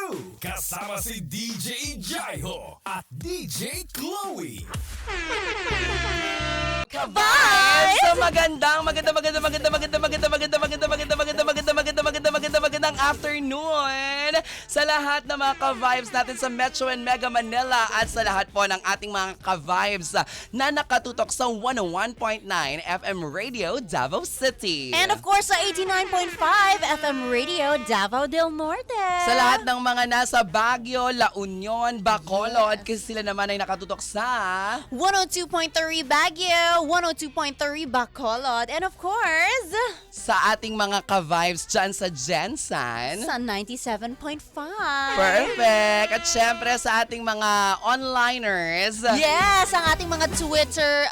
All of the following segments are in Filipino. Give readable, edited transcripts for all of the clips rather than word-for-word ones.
Crew. Kasama si DJ Jaiho at DJ Chloe. Vibes! So magandang afternoon sa lahat ng mga ka-vibes natin sa Metro and Mega Manila at sa lahat po ng ating mga ka-vibes na nakatutok sa 101.9 FM Radio Davao City. And of course, sa 89.5 FM Radio Davao del Norte. Sa lahat ng mga nasa Baguio, La Union, Bacolod, kasi sila naman ay nakatutok sa 102.3 Baguio, 102.3 Bacolod, and of course, sa ating mga ka-vibes dyan sa Jensen. sa 97.5. Perfect! At syempre sa ating mga onliners. Yes, ang ating mga Twitter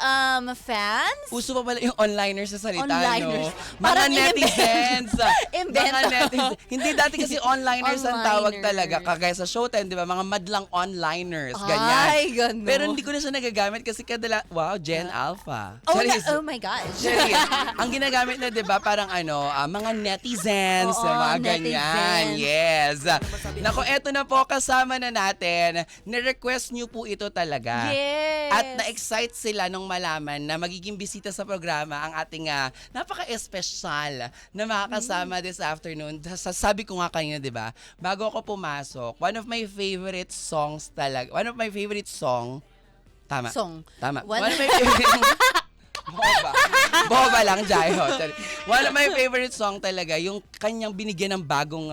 fans. Uso pa pala yung onliners sa salita, Onliners. no? Mga Parang netizens. Invento. Mga netizens. Hindi dati kasi onliners ang tawag Onliners. talaga. Kagaya sa Showtime, di ba? Mga madlang onliners. Ganyan. Ay, ganun. Pero hindi ko na siya nagagamit kasi wow, Gen Alpha. Oh, Charis. oh my gosh. Charis. Ang ginagamit na, di ba? Parang mga netizens. Oo, Mga ganyan. netizens. Yes. Nako, eto na po. Kasama na natin. Ni-request nyo po ito talaga. Yes. At na-excite sila nung malaman na magiging bisita sa programa ang ating napaka-espesyal na makakasama this afternoon. Sabi ko nga kanina, di ba? Bago ako pumasok, one of my favorite songs talaga. One of my favorite Tama. Tama. One One of my favorite... Boba lang, Jaiho. One of my favorite song talaga, yung kanyang binigyan ng bagong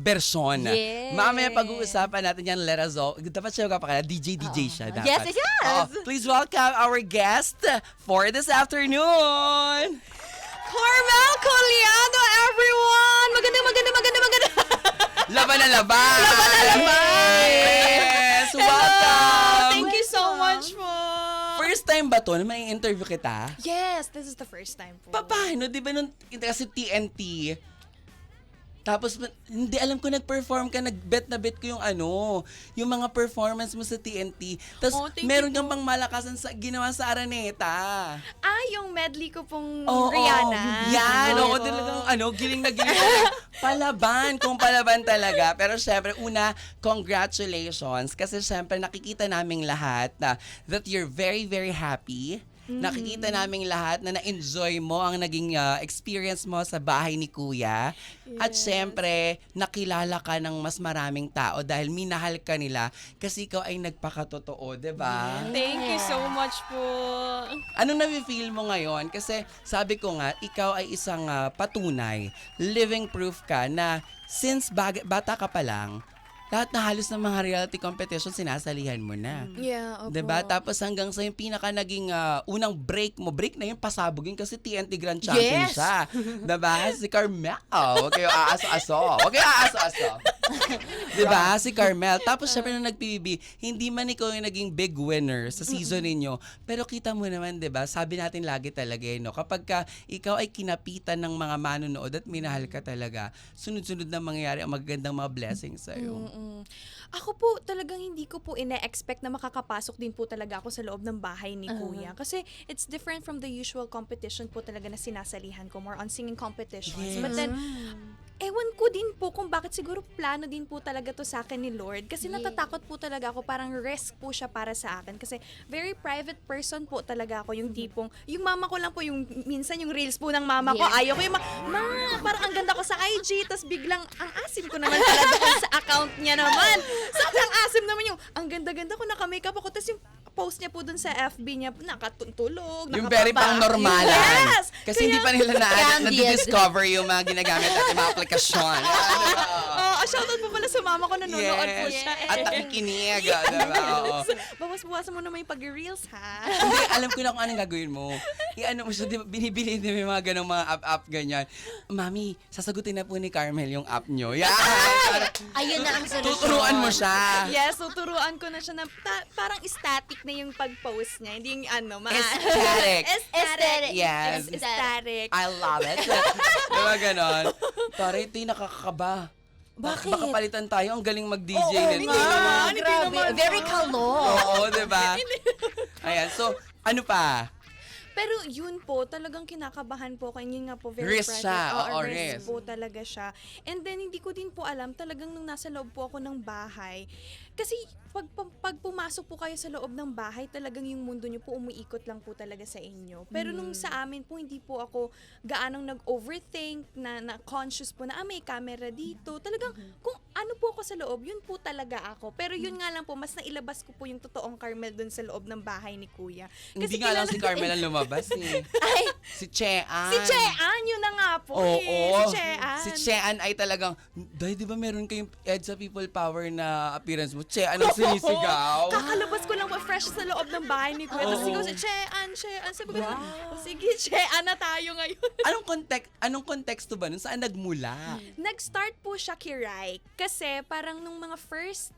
version. Yes. Mamaya pag-uusapan natin yan, let us all. Dapat siya kapakala, DJ siya. Dapat. Yes, yes, yes. Please welcome our guest for this afternoon. Carmel Collado, everyone! Maganda. Laban na laban! Yes! Welcome! Thank you so much po. First time ba to na may interview kita? Yes, this is the first time po. Paano? Di ba nung kasi TNT, tapos hindi alam ko nag-perform ka, nag-bet ko yung mga performance mo sa TNT. Tapos Thank meron you kang po. pang malakas ginawa sa Araneta. Yung medley ko pong Oo, Rihanna. Yan, oo, Opo. talagang giling na giling. Palaban talaga. Pero syempre, una, congratulations. Kasi syempre, nakikita naming lahat that you're very, very happy. Nakikita naming lahat na na-enjoy mo ang naging experience mo sa bahay ni Kuya. At syempre, nakilala ka ng mas maraming tao dahil minahal ka nila kasi ikaw ay nagpakatotoo, di ba? Thank you so much po. Anong nafe-feel mo ngayon? Kasi sabi ko nga, ikaw ay isang patunay, living proof ka na since bata ka pa lang, lahat na halos ng mga reality competition sinasalihan mo na. Yeah, opo. Diba? Tapos hanggang sa yung pinaka naging unang break na yung pasabugin kasi TNT Grand Champion Yes. siya. Diba? Si Carmel. Huwag kayo aaso-aso. Diba? Si Carmel. Tapos syempre na nag-PBB, hindi man ikaw yung naging big winner sa season ninyo. Pero kita mo naman, diba? Sabi natin lagi talaga, no? Kapag ikaw ay kinapitan ng mga manonood at minahal ka talaga, sunod-sunod na mangyayari ang magagandang mga blessings sa'yo. Ako po talagang hindi ko po ina-expect na makakapasok din po talaga ako sa loob ng bahay ni Kuya. Kasi it's different from the usual competition po talaga na sinasalihan ko. More on singing competitions. Yes. But then, ewan ko din po kung bakit siguro plano din po talaga to sa akin ni Lord. Kasi natatakot po talaga ako. Parang risk po siya para sa akin. Kasi very private person po talaga ako. Yung tipong, yung mama ko lang po, yung minsan yung reels po ng mama ko. Yes. Ayaw ko yung parang ang ganda ko sa IG. Tapos biglang, ang asim ko naman pala doon sa account niya naman. Sobrang asim naman yung, ang ganda-ganda ko, naka-makeup ako. Tapos yung post niya po dun sa FB niya, nakatulog, Yung very pang normalan. Yes! Kasi hindi pa nila na-discover yung mga ginagamit natin mga aplikasyon. Shoutout po pala sa mama ko, nanonood po siya. At nakikinig. Diba? Oo. Bawas-bawasan mo naman yung pag-reels, ha? Hindi, alam ko na kung anong gagawin mo. Ano mo siya, di ba, binibili din yung mga ganong mga app ganyan. Mami, sasagutin na po ni Carmel yung app nyo. Yan! Ayun na ang solusyon. Tuturuan mo siya. Yes, tuturuan ko na siya na parang static na yung pag-post niya. Hindi yung Aesthetic. Aesthetic. Yes. Aesthetic. I love it. Diba ganon? Tara, ito yung nakakakaba. Bakit? Baka palitan tayo. Ang galing mag-DJ hindi nito. naman. Grabe. Very kalor. Oo, diba? Ayan, so, ano pa? Pero yun po, talagang kinakabahan po. Kaya yun nga po, very Risk private. siya. Oo, Oo, risk risk. po talaga siya. And then, hindi ko din po alam, talagang nung nasa loob po ako ng bahay. Kasi, pag pumasok po kayo sa loob ng bahay, talagang yung mundo nyo po umiikot lang po talaga sa inyo. Pero nung sa amin po, hindi po ako gaanong nag-overthink, na conscious po na, may camera dito. Talagang, kung ano po ako sa loob, yun po talaga ako. Pero yun nga lang po, mas nailabas ko po yung totoong Carmel dun sa loob ng bahay ni Kuya. Hindi nga lang si Carmel ang lumabas eh. Ay, Si Chean. Si Chean, yun na nga po Oo. eh. Si Chean. Si Chean ay talagang, Day, di ba meron kayong EDSA People Power na appearance mo? Chean ang sinisigaw. Kakalabas ko lang po fresh sa loob ng bahay ni Kuya. Tapos sigaw si Chean. Sabi ko, sige, Chean na tayo ngayon. Anong konteksto ba nun? Saan nagmula? Nag-start po siya kay Rai. Kasi parang nung mga first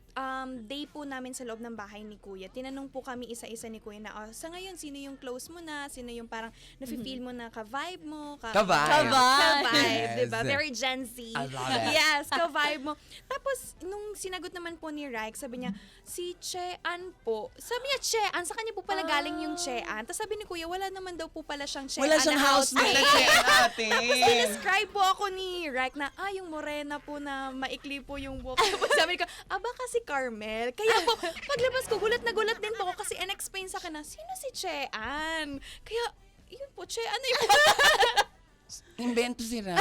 day po namin sa loob ng bahay ni Kuya, tinanong po kami isa-isa ni Kuya na, sa ngayon, sino yung close mo na? Sino yung parang nafe-feel mo na ka-vibe mo? Ka-vibe. Ka-vibe, Yes. diba? Very Gen Z. I love it. Yes, ka-vibe mo. Tapos, nung sinagot naman po ni Raik, sabi niya, si Chean po. Sabi niya, Chean, sa kanya po pala galing yung Chean. Tapos sabi ni Kuya, wala naman daw po pala siyang Chean. Wala siyang na housemate na Chean ate. Tapos describe po ako ni Raik na, yung morena po na maikli po yung buhok. Tapos sabi ko, baka si Carmel. Kaya po, paglabas ko, gulat na gulat din po ako kasi in-explain sa akin na, sino si Chean? Kaya, yun po, Chean na yun. Invento si Rai.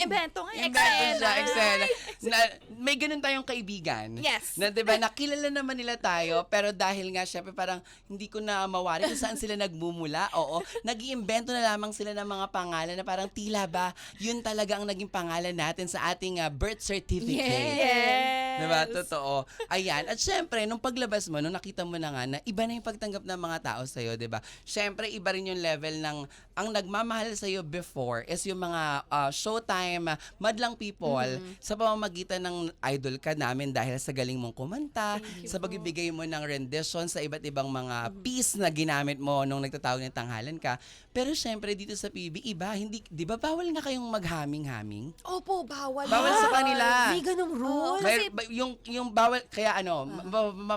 Invento nga, Invento siya, eksena. eksena. May ganun tayong kaibigan. Yes. Na diba, nakilala naman nila tayo, pero dahil nga syempre parang hindi ko na mawari kung saan sila nagmumula. Oo, nag-iimbento na lamang sila ng mga pangalan na parang tila ba, yun talaga ang naging pangalan natin sa ating birth certificate. Yes. Diba? Totoo. Ayan. At syempre, nung paglabas mo, nung nakita mo na nga na iba na yung pagtanggap ng mga tao sa'yo, diba? Syempre, iba rin yung level ng, ang nagmamahal sa'yo before is yung mga showtime, madlang people, sa pamamagitan ng idol ka namin dahil sa galing mong kumanta, sa pagbibigay mo ng rendition sa iba't ibang mga piece na ginamit mo nung nagtatawag ng tanghalan ka. Pero syempre, dito sa PB, iba, hindi, di ba bawal nga kayong maghaming-haming? Opo, bawal. Bawal sa kanila. may ganong rule. Yung bawal, kaya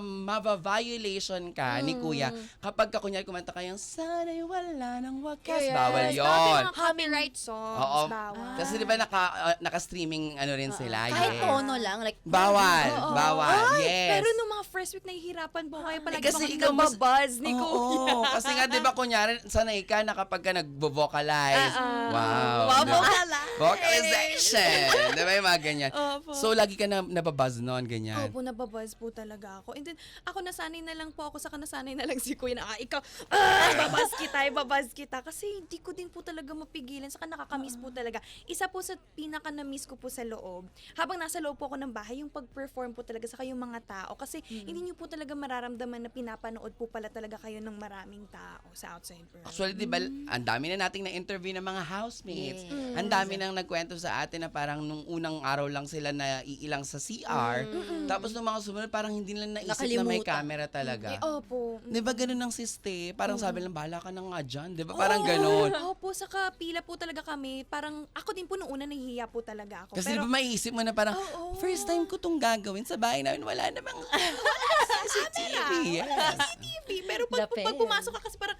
ma-violation ka ni Kuya kapag ka kunyari kumanta kayong sana'y wala ng wakas. Bawal Dati yon. mga copyright songs, Oo. bawal. Kasi di ba naka-streaming ano rin sila? Kahit Yes. tono lang, like, Bawal. Oo. Bawal. Ay, Yes. Pero nung mga first week, nahihirapan po kayo palagi Kasi bang ikaw mas- nababuzz ni Oo, Kuya. kasi nga, di ba, kunyari, sanay ka na kapag ka nagbo-vocalize. Wow. Wow, di ba? vocalize. Vocalization. Di ba yung mga ganyan? Opo. So, lagi ka na nababuzz noon, ganyan. Opo, nababuzz po talaga ako. And then, ako nasanay na lang po ako, saka nasanay na lang si Kuya na, ikaw, babuzz kita. Kasi hindi ko din po talaga mapigilan, saka nakakamiss po talaga. Isa po sa pinaka-na-miss ko po sa loob, habang nasa loob po ako ng bahay, yung pag-perform po talaga sa kayong mga tao. Kasi hindi nyo po talaga mararamdaman na pinapanood po pala talaga kayo ng maraming tao sa outside world. Actually, di ba, ang dami na nating na-interview ng mga housemates. Yes. Ang dami nang nagkwento sa atin na parang nung unang araw lang sila na iilang sa CR. Tapos nung mga sumunod, parang hindi nila naisip na may Nakalimutan. camera talaga. Opo. Di ba ganun ang siste? Parang sabi lang, bahala ka na nga dyan. Di ba? Parang ganun. Opo, saka pila po talaga kami. Parang ako din po nung una nahihiya po talaga ako. Kasi di Pero ba maiisip mo na parang, Oo. first time ko tong gagawin sa bahay namin, wala namang CCTV. Yes. CCTV. Pero pag Lapel. pumasok ka kasi parang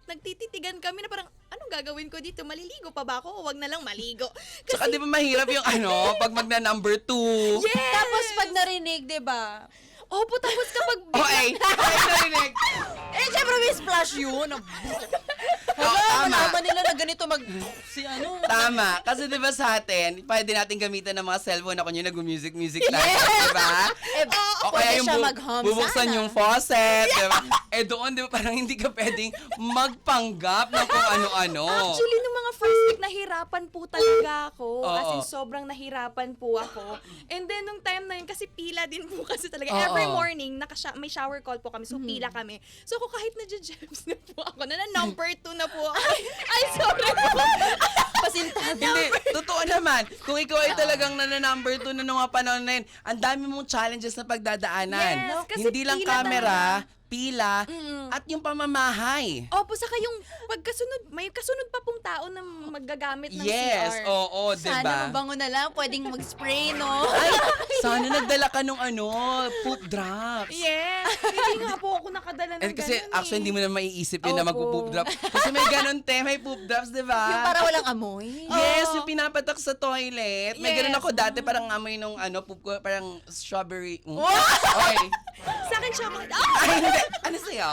nagtititigan kami na parang, anong gagawin ko dito? Maliligo pa ba ako? O wag na lang maligo. Tsaka di ba mahirap yung pag magna number 2. Yes! Tapos pag narinig, di ba? Opo, tapos kapag... Okay, narinig. Eh, syempre may splash yun. Tama. Malaman nila na ganito si ano. Tama. Kasi di ba sa atin, pwede natin gamitan ng mga cellphone na kunya nag-music tayo. Di ba? Eh, O kaya yung siya mag-hum bubuksan sana. yung faucet. Di ba? Eh doon, di ba, parang hindi ka pwedeng magpanggap ng kung ano-ano. Actually, nung mga first week, nahirapan po talaga ako. Oo. As in, sobrang nahirapan po ako. And then, nung time na yun, kasi pila din po kasi talaga. Oo. Every morning, may shower call po kami. So, pila kami. So, ako kahit na-gems na po ako, na number 2 na po ako. Ay, sorry po. Pasintabi. Hindi, totoo naman. Kung ikaw ay talagang number 2 na nung mga panahon na yun, ang dami mong challenges na pagdadaanan. Yes, kasi Hindi lang pila camera, pila, at yung pamamahay. Opo, saka yung pagkasunod, may kasunod pa pong tao na maggagamit ng Yes, CR. oo, diba? Sana mabango na lang, pwedeng mag-spray, no? Ay, Sana nagdala ka nung poop drops. Yes! Hindi nga po ako nakadala ng Kasi ganun actually, hindi mo na maiisip yun na Opo. mag-poop drop. Kasi may ganun may poop drops, di ba? Yung para walang amoy. Yes, yung pinapatak sa toilet. May ganun Yes. ako dati, parang amoy nung poop ko, parang strawberry. Okay. Sa akin, chocolate. Ay, hindi. Ano sa'yo?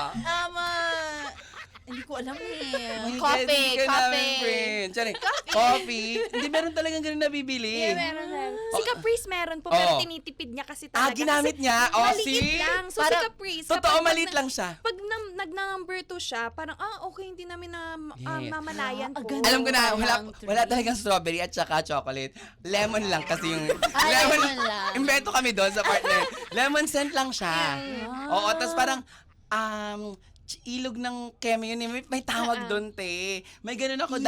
Hindi ko alam eh. My God, Coffee, hindi ka namin coffee. friend. Sorry. Coffee. Hindi, meron talagang ganun nabibili. Yeah, meron. Si Caprice meron po, pero Oo. tinitipid niya kasi talaga. Ginamit Kasi niya? Oh, maliit see? lang. So, Parang- si Caprice, Totoo, kapag maliit nag- lang siya. Pag nag-number 2 siya, parang, okay, hindi namin na Yes. mamalayan po. ganda. Alam ko na, Parang wala three. talagang strawberry at saka chocolate. Lemon lang kasi yung... lemon lang. Imbento kami doon sa partner. Lemon scent lang siya. Oo, tapos parang... ilog ng keme yun. May tawag doon, te. May ganun ako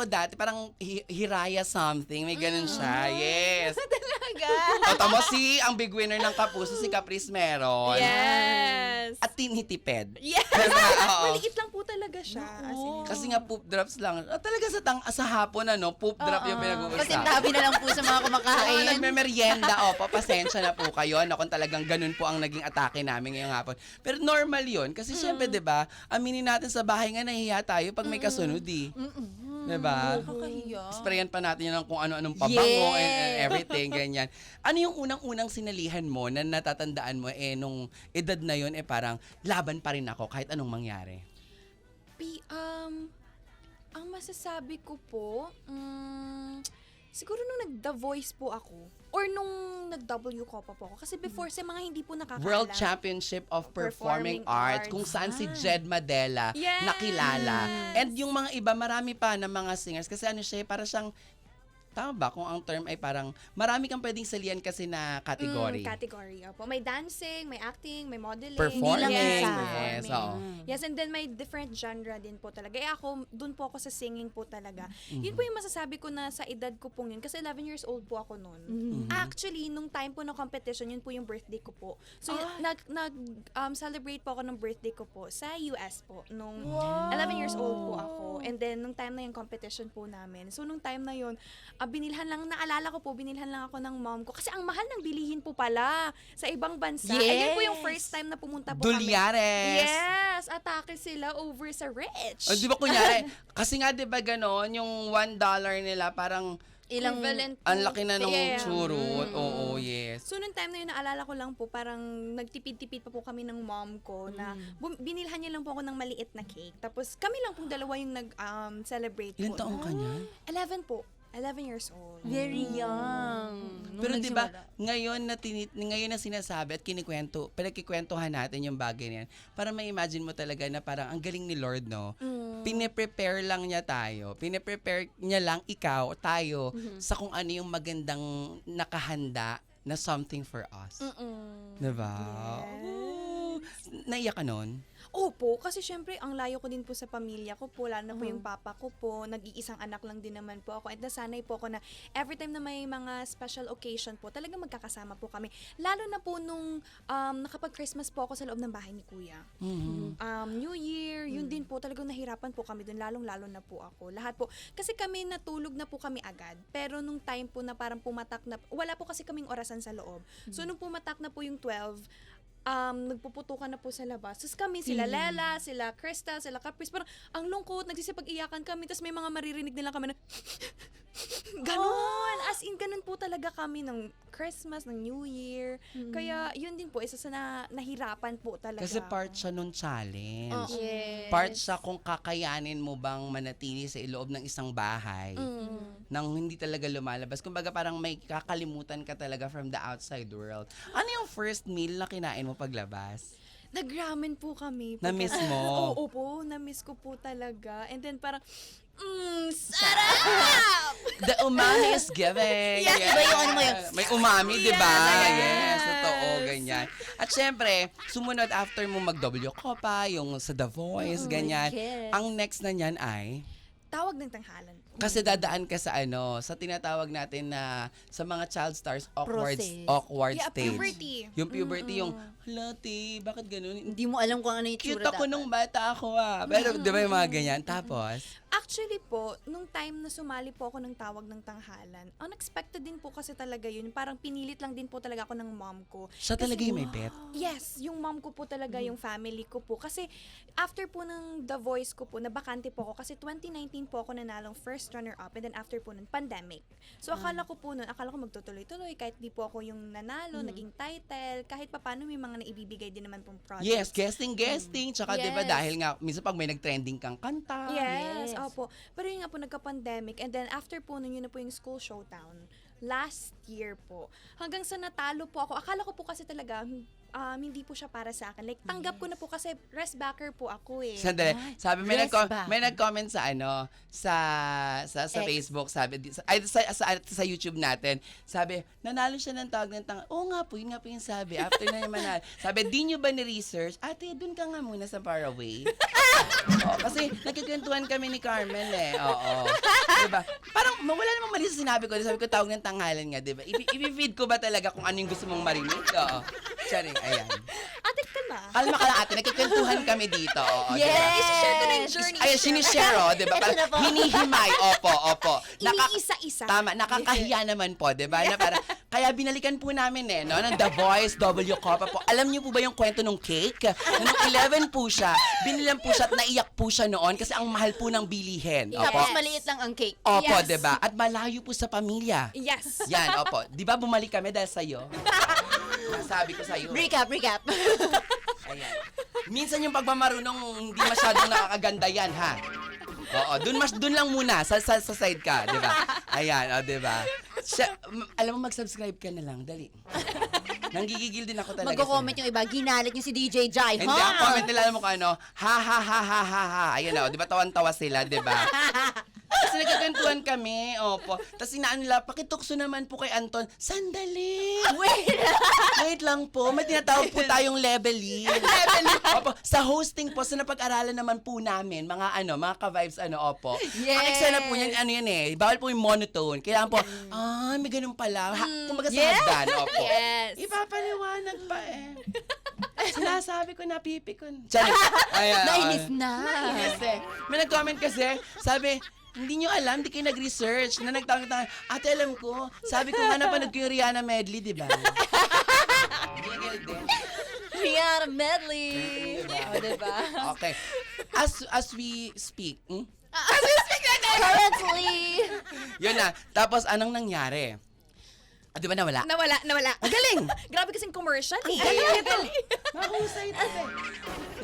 dati. Parang hiraya something. May ganun siya. Yes. Talaga. O, tamo ang big winner ng Kapuso, si Caprice meron. Yes. At tinitipid. Yes. Diba? Oo. Maliit lang po talaga siya. As in, Kasi nga poop drops lang. Talaga sa hapon poop drop yung pinag-uusapan. Kasi tabi na lang po sa mga kumakain. Nagme-merienda, pasensya na po kayo. Kung talagang ganun po ang naging atake namin ngayong hapon. Pero normal yun. Kasi syempre, di ba, aminin natin sa bahay nga, nahihiya tayo pag may kasunod Di ba? Nakakahiya. Sprayan pa natin yun ng kung ano-anong pabango Yes. and everything, ganyan. Ano yung unang-unang sinalihan mo na natatandaan mo, nung edad na yun, parang laban pa rin ako kahit anong mangyari? Ang masasabi ko po, siguro nung nag-The Voice po ako, or nung nag-W ko pa po ako. Kasi before, sa mga hindi po nakakaalam. World Championship of Performing Arts, kung saan si Jed Madela Yes. nakilala. And yung mga iba, marami pa na mga singers. Kasi siya, para siyang, tama ba kung ang term ay parang, marami kang pwedeng salihan kasi na category. Category, opo. May dancing, may acting, may modeling. Performing, Yes, yes. performing. Oo. Yes, and then may different genre din po talaga. Ako, dun po ako sa singing po talaga. Mm-hmm. Yun po yung masasabi ko na sa edad ko pong yun. Kasi 11 years old po ako noon. Mm-hmm. Actually, nung time po ng competition, yun po yung birthday ko po. So, celebrate po ako ng birthday ko po sa US po. Nung 11 years old po ako. And then, nung time na yung competition po namin. So, nung time na yun, naalala ko po, binilhan lang ako ng mom ko. Kasi ang mahal ng bilihin po pala sa ibang bansa. Yes. Ayun po yung first time na pumunta po kami. Dulyares. Yes, atake sila over sa rich. O, di ba kunyari, kasi nga di ba ganon, yung $1 nila parang Equivalent ang laki na nung Yeah. churot. Oo, yes. So, nung time na yun, naalala ko lang po, parang nagtipid-tipid pa po kami ng mom ko na binilhan niya lang po ako ng maliit na cake. Tapos, kami lang pong dalawa yung nag-celebrate Ilan po. taong ka niyan? 11 po. 11 years old. Very young. Nung Pero 'di ba, nagsimula. ngayon na sinasabi at pinagkikwentuhan natin yung bagay na yan, para ma-imagine mo talaga na parang ang galing ni Lord, no? Pine-prepare lang niya tayo. Pine-prepare niya lang tayo sa kung ano yung magandang nakahanda na something for us. 'Di ba? Ooh. Naiyak ka nun? Opo, kasi syempre, ang layo ko din po sa pamilya ko po, lalo na po yung papa ko po, nag-iisang anak lang din naman po ako. At nasanay po ako na every time na may mga special occasion po, talaga magkakasama po kami. Lalo na po nung nakapag-Christmas po ako sa loob ng bahay ni Kuya. New Year, yun din po, talagang nahirapan po kami dun, lalong-lalo na po ako. Lahat po, kasi kami natulog na po kami agad, pero nung time po na parang pumatak na, wala po kasi kaming orasan sa loob. So nung pumatak na po yung 12, nagpuputukan na po sa labas. Tapos kami, sila Lela, sila Krista, sila Caprice, parang ang lungkot, nagsisipag-iyakan kami, tapos may mga maririnig nila kami na, ganon! As in, ganon po talaga kami ng Christmas, ng New Year. Kaya, yun din po, isa sa nahirapan po talaga. Kasi part siya nung challenge. Yes. Part siya kung kakayanin mo bang manatili sa loob ng isang bahay nang hindi talaga lumalabas. Kumbaga parang may kakalimutan ka talaga from the outside world. Ano yung first meal na kinain mo paglabas? Nag-ramen po kami. Na-miss mo? Oo po, na-miss ko po talaga. And then parang, sarap! The umami is giving. Yes, iba yung ano mo yun. May umami, di ba? Yes. Yes, totoo, ganyan. At syempre, sumunod after mo mag-W Copa, yung sa The Voice, ganyan. yes. Ang next na niyan ay, Tawag ng tanghalan po. kasi dadaan ka sa sa tinatawag natin na sa mga child stars awkward Process. stage. Puberty. Yung puberty, yung halati, bakit ganun? Hindi mo alam kung ano yung Cute tsura ako dapat. nung bata ako Pero di ba yung mga ganyan? Tapos, Actually po, nung time na sumali po ako ng tawag ng tanghalan, unexpected din po kasi talaga yun. Parang pinilit lang din po talaga ako ng mom ko. Siya talaga yung may bet. Yes, yung mom ko po talaga, yung family ko po. Kasi after po ng The Voice ko po, nabakante po ako. Kasi 2019 po ako nanalong first runner-up and then after po nun, pandemic. So akala ko magtutuloy-tuloy kahit di po ako yung nanalo, naging title, kahit papano may mga naibibigay din naman pong projects. Yes, guesting. Tsaka Yes. 'di ba dahil nga minsan pag may nag-trending kang kanta. Yes, Yes. opo. Pero yun nga po, nagka-pandemic. And then after po nun, yun na po yung school showdown. Last year po. Hanggang sa natalo po ako. Akala ko po kasi talaga, hindi po siya para sa akin. Like, tanggap ko na po kasi rest backer po ako eh. Sandali. Sabi, Yes ba? may nag-comment sa sa X. Facebook, sabi, sa YouTube natin, sabi, nanalo siya ng tawag ng tanga. Oo nga po, yun nga po yung sabi. After na yung manalo. Sabi, di nyo ba ni-research? Ate, dun ka nga muna sa Faraway. Oo, kasi nagkikwentuhan kami ni Carmel eh. Oo. Diba? Parang, wala namang mali sa sinabi ko. Sabi ko, tawag ng tanghalan nga, diba? I-feed ko ba talaga kung ano yung gusto mong marinig? Oo. Charing, ayan. Ate ka na. Kalma ka lang ate, nagkikwentuhan kami dito. Oo, Yes! diba? I-share ko na yung journey. Ay, sinishare, oh, di ba? Ito na po. Hinihimay, opo. Iniisa-isa. Tama, nakakahiya naman po, di ba? Na parang, kaya binalikan po namin no, ng The Voice, W Copa po. Alam niyo po ba yung kwento ng cake? Nung 11 po siya, binilan po siya at naiyak po siya noon kasi ang mahal po ng bilihin. Tapos Opo. maliit lang ang cake. Opo, Yes. di ba? At malayo po sa pamilya. Yes. Yan, opo. Di ba bumalik kami dahil sa'yo? Sabi ko sa'yo. Recap. Ayan. Minsan yung pagmamarunong hindi masyadong nakakaganda yan, ha? Oo, dun lang muna sa side ka, 'di ba? Ayan, di ba? Alam mo mag-subscribe ka na lang, dali. Nanggigigil din ako talaga. Magko-comment yung iba, ginalit niyo si DJ Jai. Hindi, ang comment nila alam mo kung ano, ha. Ayan o, di ba tawan-tawa sila, di ba? Kasi nagkakantuan kami, opo. Tapos inaan nila, pakitukso naman po kay Anton. Sandali! Wait lang po, may tinatawag po tayong leveling. Opo, sa hosting po, sa napag-aralan naman po namin, mga ka-vibes, opo. Yes. Ang eksena po yan, bawal po yung monotone. Kailangan po, may ganun pala. Kumbaga sa Yes. hagdan, opo. Yes. Ipapaliwanag pa eh. Sinasabi ko, napipikon. Charing. Ayan, Nainis na. Nainis eh. May nag-comment kasi, sabi, hindi nyo alam, di kayo nag-research. Na nagtanong-tanong, ate alam ko, sabi ko nga napanood ko yung Rihanna medley, di ba? Gigil din. Rihanna medley. O, diba? Okay. As we speak, Currently. yun na. Tapos, anong nangyari? Di ba nawala? Nawala. Ang galing! Grabe kasing commercial eh. Galing! Mahusay ito eh.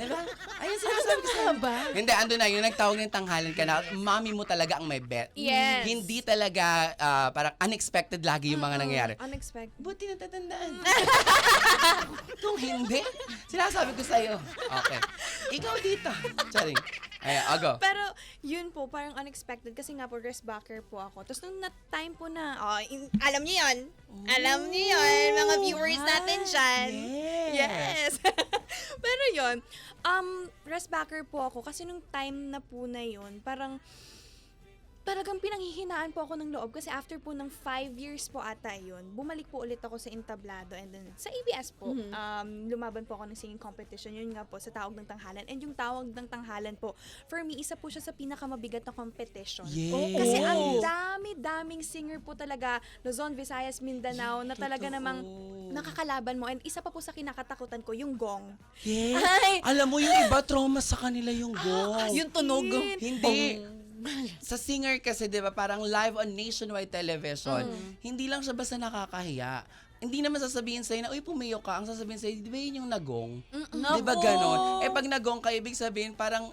Diba? Ayun, sinasabi ko sa'yo. Hindi, ando na, yung nagtawag ng tanghalan ka na, mami mo talaga ang may bet. Yes. Hindi talaga, parang unexpected lagi yung mga nangyayari. Unexpected. Buti natatandaan. Kung hindi, sinasabi ko sa'yo. Okay. Ikaw dito. Charing. Ayan, go. Pero yun po, parang unexpected kasi nga po rest backer po ako. Tapos nung time po na, alam niyo yun. Alam niyo yun, mga viewers natin dyan. Yes. Pero yun, rest backer po ako kasi nung time na po na yun, talagang pinanghihinaan po ako ng loob kasi after po ng 5 years po ata yun, bumalik po ulit ako sa entablado and then sa ABS po, lumaban po ako ng singing competition, yun nga po, sa Tawag ng Tanghalan. And yung Tawag ng Tanghalan po, for me, isa po siya sa pinakamabigat na competition. Yes. Kasi ang daming singer po talaga, Luzon, Visayas, Mindanao, na talaga namang nakakalaban mo. And isa pa po sa kinakatakutan ko, yung gong. Yes. Ay. Alam mo, yung iba trauma sa kanila yung gong. Yung tunog. Hindi. Sa singer kasi, di ba, parang live on nationwide television, hindi lang siya basta nakakahiya. Hindi naman sasabihin sa'yo na, uy, pumayo ka. Ang sasabihin sa'yo, di ba yun yung nagong? Di ba ganon? Pag nagong ka, ibig sabihin, parang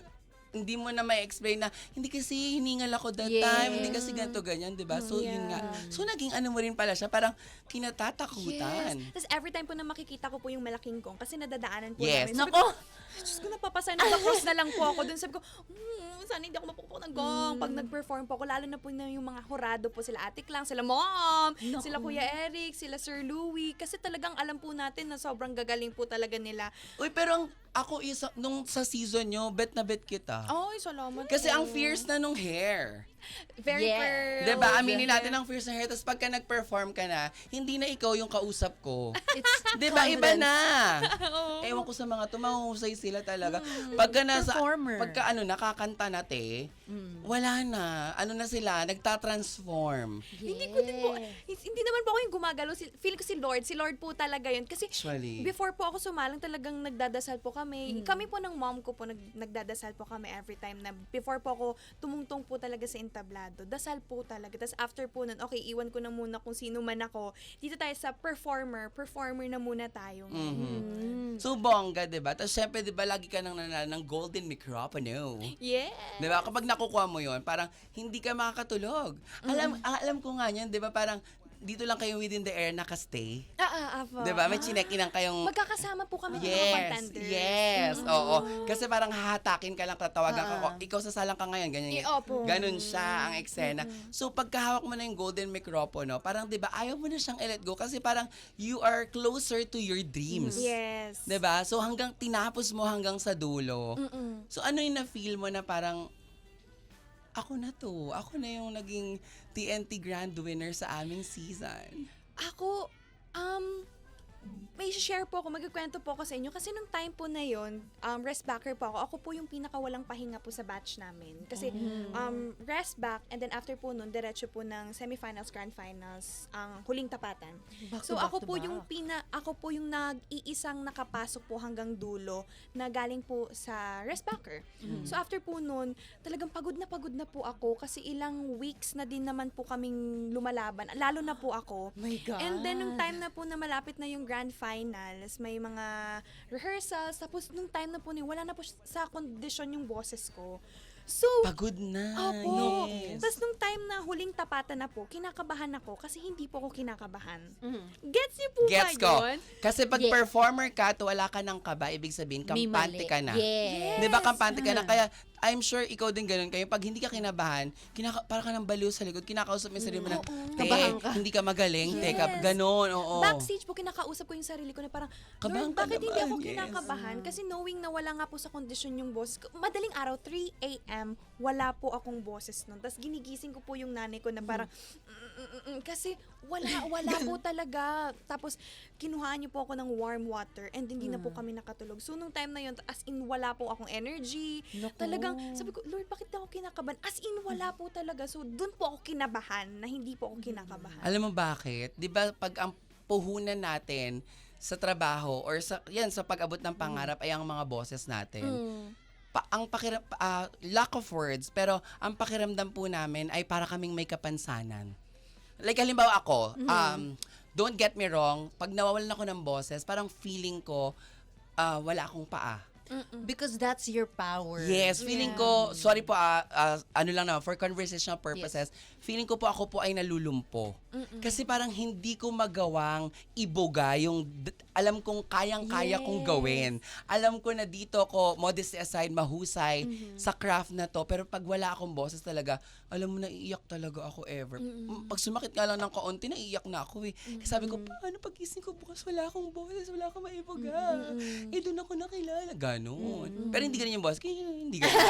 hindi mo na may explain na hindi kasi hiningal ako that time, hindi kasi ganito ganyan, 'di ba? So yun nga. So naging ano mo rin pala siya, parang kinatatakutan. Yes. Tapos every time po na makikita ko po yung malaking gong kasi nadadaanan po Yes. namin. Sabi ko, Diyos ko, napapasay na cross na lang po ako dun. Sabi ko, sana hindi ako mapupo ng gong. Pag nag-perform po ako, lalo na po na yung mga horado po, sila Ate Klang, sila Mom, sila Kuya Eric, sila Sir Louie. Kasi talagang alam po natin na sobrang gagaling po talaga nila. Uy, pero ako nung sa season nyo, bet na bet kita. Ay, salamat Kasi po. ang fierce na nung hair. Very Yes. curls. Diba? Aminin natin ang fierce na hair. Tapos pagka nag-perform ka na, hindi na ikaw yung kausap ko. It's Diba? Iba confidence. na. Ewan ko sa mga to, mahusay sila talaga. Pagka nasa, Performer. pagka nakakanta na te, wala na. Ano na sila, nagtatransform. Hindi ko din po, hindi naman po ako yung gumagalaw. Feel ko si Lord po talaga yun. Kasi Actually. before po ako sumalang, talagang nagdadasal po kami. Kami po ng mom ko po, nagdadasal po kami every time na before po ako tumungtong po talaga sa entablado. Dasal po talaga. Tapos after po nun, okay, iwan ko na muna kung sino man ako. Dito tayo sa performer na muna tayo. So, bongga, diba? Tapos, syempre, diba, lagi ka nang nanalo ng golden microphone. Yes. Diba? Kapag nakukuha mo yon, parang hindi ka makakatulog. Alam ko nga yan, diba? Parang dito lang kayo within the air nakastay. Apo. Diba? May chinekinan kayong... Magkakasama po kami ng mga Yes, contenders. yes, oo. Kasi parang hahatakin ka lang, tatawagan ka ko, ikaw sasalang ka ngayon, ganyan. Opo. Ganun siya ang eksena. So pagkahawak mo na yung golden microphone, parang 'di ba, ayaw mo na siyang i-let go kasi parang you are closer to your dreams. Yes. 'Di ba? So hanggang tinapos mo hanggang sa dulo. So ano yung na-feel mo na parang ako na to. Ako na yung naging TNT Grand Winner sa aming season. Ako, may share po ako, magkikwento po ako sa inyo. Kasi nung time po na yon, rest backer po ako. Ako po yung pinakawalang pahinga po sa batch namin. Kasi rest back, and then after po nun, diretso po ng semifinals, grand finals, ang huling tapatan. Back So to back ako to po back. ako po yung nag-iisang nakapasok po hanggang dulo na galing po sa rest backer. So after po nun, talagang pagod na po ako kasi ilang weeks na din naman po kaming lumalaban. Lalo na po ako. My God. And then, nung time na po na malapit na yung grand finals, may mga rehearsals, tapos nung time na po wala na po sa kondisyon yung boses ko. So, Pagod na. Opo. Yes. Tapos nung time na huling tapatan na po, kinakabahan ako kasi hindi po ako kinakabahan. Mhm. Gets niyo po Gets ba ko. yun? Kasi pag Yes. performer ka, to wala ka ng kaba, ibig sabihin, May kampante mali. ka na. Yes. Di ba, kampante ka na? Kaya, I'm sure ikaw din ganun kayo. Pag hindi ka kinabahan, para ka ng baliw sa likod, kinakausap mo yung sarili mo na, te, Kabahan ka. hindi ka magaling, Yes. teka, ganun, oo. Backstage po, kinakausap ko yung sarili ko na parang, Kabahan Lord, ka bakit hindi naman, ako yes. kinakabahan? Kasi knowing na wala nga po sa kondisyon yung boses ko. Madaling araw, 3 a.m., wala po akong boses nun. Tapos ginigising ko po yung nanay ko na parang, kasi wala po talaga. Tapos kinuhaan niyo po ako ng warm water and hindi na po kami nakatulog. So nung time na yun, as in wala po akong energy. Naku. Talagang sabi ko, Lord, bakit ako kinakabahan? As in wala po talaga. So dun po ako kinabahan na hindi po ako kinakabahan. Alam mo bakit? Di ba, pag ang puhunan natin sa trabaho or sa pag-abot ng pangarap ay ang mga boses natin. Lack of words, pero ang pakiramdam po namin ay para kaming may kapansanan. Like, halimbawa ako, don't get me wrong, pag nawawalan ako ng boses, parang feeling ko, wala akong paa. Because that's your power. Yes, feeling ko, sorry po, ano lang na, for conversational purposes, feeling ko po ako po ay nalulumpo. Kasi parang hindi ko magawang iboga yung alam kong kayang-kaya kong gawin. Alam ko na dito ko, modesty aside, mahusay sa craft na to. Pero pag wala akong boses talaga, alam mo, naiiyak talaga ako ever. Pag sumakit nga lang ng kaunti, naiiyak na ako eh. Kasi sabi ko, paano pagising ko bukas, wala akong boses, wala akong maiboga. Eh, doon ako nakilala. Ganon. Pero hindi ganun yung boss. Hindi ganun.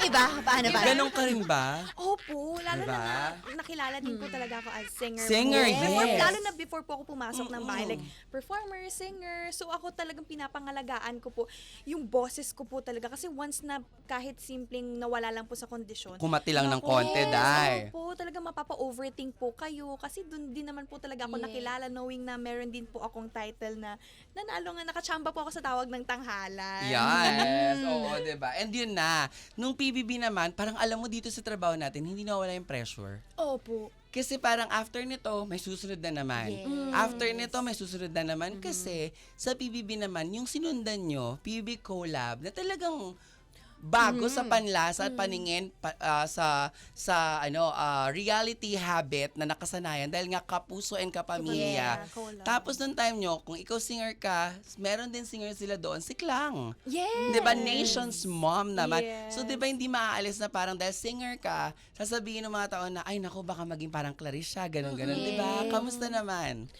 Iba? Paano ba? Ganon ka rin ba? Opo, lalo Diba? na nakilala din po talaga ako as singer. Singer, po. Before, yes. lalo na before po ako pumasok ng bahay, like performer, singer. So ako talagang pinapangalagaan ko po yung boses ko po talaga. Kasi once na kahit simpleng nawala lang po sa kondisyon. Kumati lang ng Naku, konti, yes, dai. Opo, talaga mapapa-overthink po kayo. Kasi dun din naman po talaga ako Yes. nakilala knowing na meron din po akong title na nanalo nga, nakachamba po ako sa tawag ng tanghalan. Yes. Oo, diba? And yun na. Nung PBB naman, parang alam mo dito sa trabaho natin, hindi nawala yung pressure. Opo. Kasi parang after nito, may susunod na naman. Yes. After nito, may susunod na naman. Kasi sa PBB naman, yung sinundan nyo, PBB collab, na talagang bago sa panlasa at paningin reality habit na nakasanayan dahil nga kapuso and kapamilya. Yeah, collab. Tapos nung time nyo, kung ikaw singer ka, meron din singer sila doon, si Klang. Yes. 'Di ba, nation's mom naman. Yes. So 'di ba hindi maaalis na parang dahil singer ka, sasabihin ng mga tao na ay nako baka maging parang Clarissa, ganun ganun, 'di ba? Yes. Kamusta naman?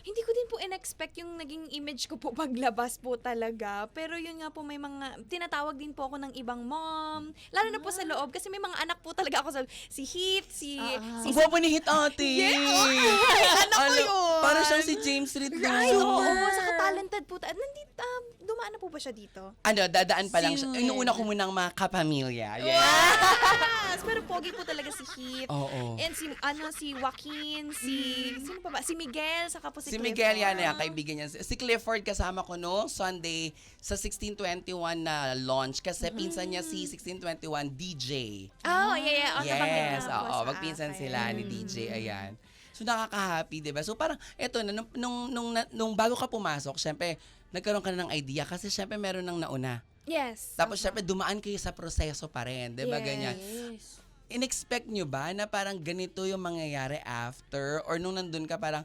Hindi ko din po in-expect yung naging image ko po paglabas po talaga. Pero yun nga po, may mga, tinatawag din po ako ng ibang mom. Lalo na po sa loob. Kasi may mga anak po talaga ako sa loob. Si Heath, si Ang gwapo ni Hit Ate. Anak ko yun. Para siyang si James Reid. Ay, oo. Saka talented po. Nandito, dumaan na po ba siya dito? Dadaan pa lang siya. Sino Inuuna ko munang mga kapamilya. Yeah. Yes! Pero pogi po talaga si Heath. Oo. And si Joaquin, sino pa ba? Si Miguel, saka po si Si Clifford. Miguel yan, kaibigan niya. Si Clifford kasama ko no Sunday sa 1621 na launch kasi pinsan niya si 1621 DJ. Oh, yeah. Oh, nabanggit Yes, na po oo, sa magpinsan akin. sila ni DJ, ayan. So nakaka-happy, 'di ba? So parang eto na nung bago ka pumasok, syempre nagkaroon ka na ng idea kasi syempre meron nang nauna. Yes. Tapos syempre dumaan kayo sa proseso pa rin, 'di ba? Yes. Ganyan. In-expect nyo ba na parang ganito yung mangyayari after? Or nung nandun ka parang,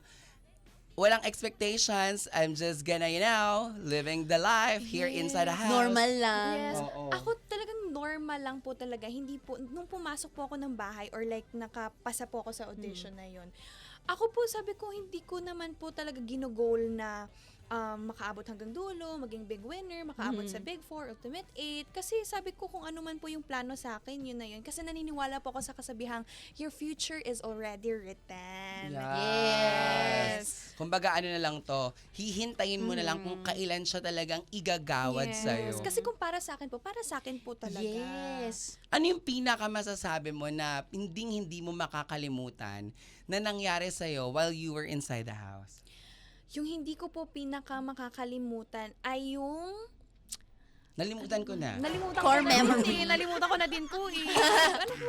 walang expectations, I'm just gonna, living the life here inside the house. Normal lang. Yes. Oo. Ako talagang normal lang po talaga. Hindi po, nung pumasok po ako ng bahay or like nakapasa po ako sa audition na yun, ako po sabi ko, hindi ko naman po talaga ginugol na makaabot hanggang dulo, maging big winner, makaabot sa Big 4, Ultimate 8. Kasi sabi ko kung ano man po yung plano sa akin, yun na yun. Kasi naniniwala po ako sa kasabihang, your future is already written. Yes. Kumbaga ano na lang to, hihintayin mo na lang kung kailan siya talagang igagawad sa'yo. Kasi kung para sa akin po talaga. Yes. Ano yung pinaka masasabi mo na hindi mo makakalimutan na nangyari sa'yo while you were inside the house? Yung hindi ko po pinaka makakalimutan ay yung Nalimutan ko na. nalimutan Core ko na memory. din eh. Nalimutan ko na din po eh. Ano po?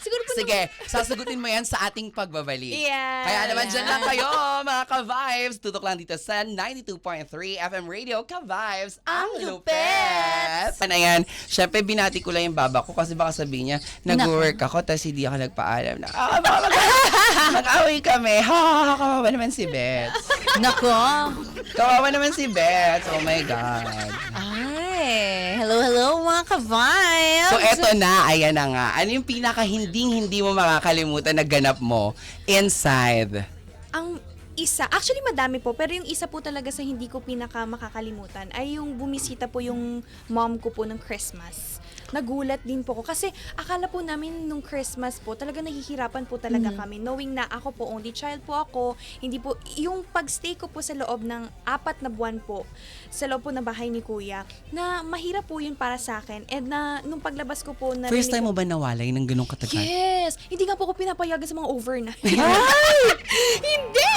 Siguro po Sige, sasagutin mo yan sa ating pagbabalik. Yeah. Kaya naman dyan lang kayo, mga ka-vibes. Tutok lang dito sa 92.3 FM Radio, ka-vibes, ang lupet! Na yan, syempre binati ko lang yung baba ko kasi baka sabihin niya, nag-work ako tapos hindi ako nagpaalam na, baka mag-away kami. Kawawa naman si Bets. Nako. Kawawa naman si Bets. Oh my God. Ay, hello mga ka-vibes. So eto na, ayan na nga. Ano yung pinaka hindi mo makakalimutan na ganap mo inside? Ang isa, actually madami po, pero yung isa po talaga sa hindi ko pinaka makakalimutan ay yung bumisita po yung mom ko po ng Christmas. Nagulat din po ko kasi akala po namin nung Christmas po talaga nahihirapan po talaga kami knowing na ako po only child po ako, hindi po yung pagstay ko po sa loob ng 4 na buwan po sa loob po ng bahay ni Kuya na mahirap po yun para sa akin and na nung paglabas ko po na First time mo ba nawalay ng ganong katagal? Yes! Hindi nga po ako pinapayagan sa mga overnight. Hindi!